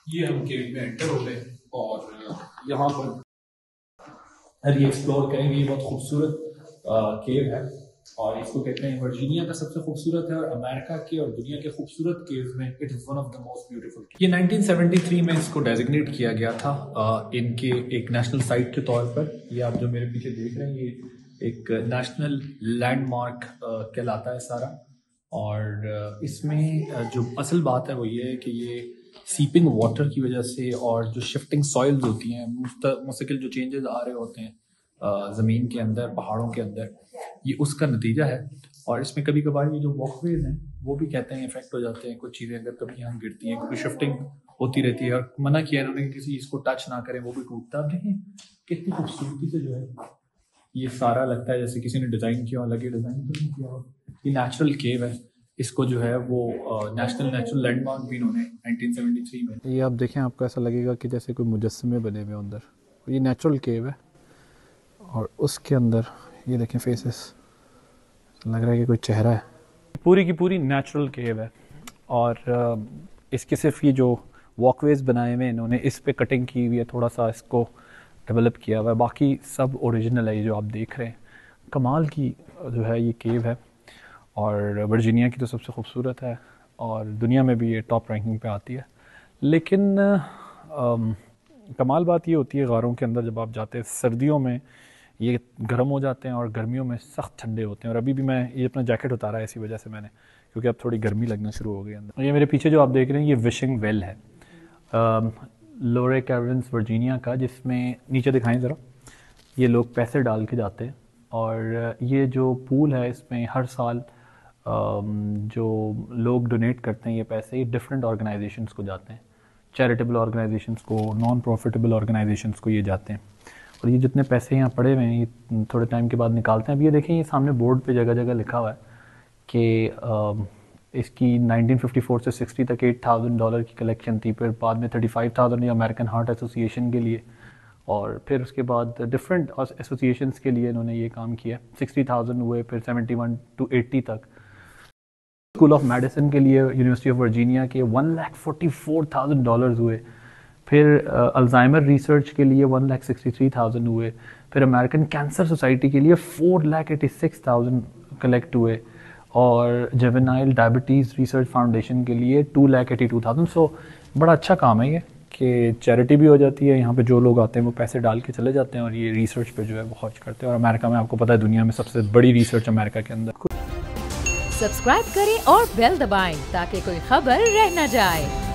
ये हम केव में एंटर हो गए और यहाँ पर ये एक्सप्लोर करेंगे। ये बहुत खूबसूरत केव है और इसको कहते हैं वर्जीनिया का सबसे खूबसूरत है और अमेरिका के और दुनिया के खूबसूरत केव्स में it is one of the most beautiful. ये 1973 में इसको डेजिग्नेट किया गया था इनके एक नेशनल साइट के तौर पर। ये आप जो मेरे पीछे देख रहे हैं ये एक नेशनल लैंडमार्क कहलाता है सारा। और इसमें जो असल बात है वो ये है कि ये सीपिंग वाटर की वजह से और जो शिफ्टिंग सॉइल्स होती हैं, मुस्तकिल जो चेंजेस आ रहे होते हैं ज़मीन के अंदर, पहाड़ों के अंदर, ये उसका नतीजा है। और इसमें कभी कभार ये जो वॉकवेज हैं वो भी कहते हैं इफेक्ट हो जाते हैं। कुछ चीज़ें अगर कभी यहाँ गिरती हैं क्योंकि शिफ्टिंग होती रहती है और मना किया इन्होंने कि किसी चीज़ को टच ना करें, वो भी टूटता। अब देखें कितनी खूबसूरती से जो है ये सारा लगता है जैसे किसी ने डिज़ाइन किया, अलग ही डिज़ाइन तो नहीं किया हो। ये नेचुरल केव है। इसको जो है वो नेचुरल लैंडमार्क भी इन्होंने 1973 में। ये आप देखें, आपको ऐसा लगेगा कि जैसे कोई मुजस्समे बने हुए अंदर। ये नेचुरल केव है और उसके अंदर ये देखें फेसेस, लग रहा है कि कोई चेहरा है। पूरी की पूरी नेचुरल केव है और इसके सिर्फ ये जो वॉकवेज बनाए हुए इन्होंने इस पे कटिंग की हुई है, थोड़ा सा इसको डेवलप किया हुआ है, बाकी सब ओरिजिनल है। ये जो आप देख रहे हैं कमाल की जो है ये केव है और वर्जीनिया की तो सबसे खूबसूरत है और दुनिया में भी ये टॉप रैंकिंग पे आती है। लेकिन कमाल बात ये होती है गारों के अंदर जब आप जाते हैं सर्दियों में ये गर्म हो जाते हैं और गर्मियों में सख्त ठंडे होते हैं। और अभी भी मैं ये अपना जैकेट उतारा है इसी वजह से मैंने, क्योंकि अब थोड़ी गर्मी लगना शुरू हो गई अंदर। ये मेरे पीछे जो आप देख रहे हैं ये विशिंग वेल है लोरे कैवर्न्स वर्जीनिया का, जिसमें नीचे दिखाएं ज़रा, ये लोग पैसे डाल के जाते हैं। और ये जो पूल है इसमें हर साल जो लोग डोनेट करते हैं ये पैसे, ये डिफरेंट ऑर्गेनाइजेशंस को जाते हैं, चैरिटेबल ऑर्गेनाइजेशंस को, नॉन प्रॉफिटेबल ऑर्गेनाइजेशंस को ये जाते हैं। और ये जितने पैसे यहाँ पड़े हुए हैं ये थोड़े टाइम के बाद निकालते हैं। अब ये देखें ये सामने बोर्ड पे जगह जगह लिखा हुआ है कि इसकी 1954 से 60 तक $8,000 की कलेक्शन थी, फिर बाद में 35,000 अमेरिकन हार्ट एसोसिएशन के लिए, और फिर उसके बाद डिफरेंट एसोसिएशंस के लिए इन्होंने ये काम किया। 60,000 हुए, फिर 71 to 80 तक। स्कूल ऑफ मेडिसिन के लिए यूनिवर्सिटी ऑफ वर्जीनिया के $1,44,000 हुए, फिर अल्जाइमर रिसर्च के लिए 1,63,000 हुए, फिर अमेरिकन कैंसर सोसाइटी के लिए 4,86,000 कलेक्ट हुए, और जेवेनाइल डायबिटीज़ रिसर्च फाउंडेशन के लिए 2,82,000। सो बड़ा अच्छा काम है ये कि चैरिटी भी हो जाती है। यहाँ पे जो लोग आते हैं वो पैसे डाल के चले जाते हैं और ये रिसर्च पे जो है वो खर्च करते हैं। और अमेरिका में आपको पता है दुनिया में सबसे बड़ी रिसर्च अमेरिका के अंदर। सब्सक्राइब करें और बेल दबाएं ताकि कोई खबर रह न जाए।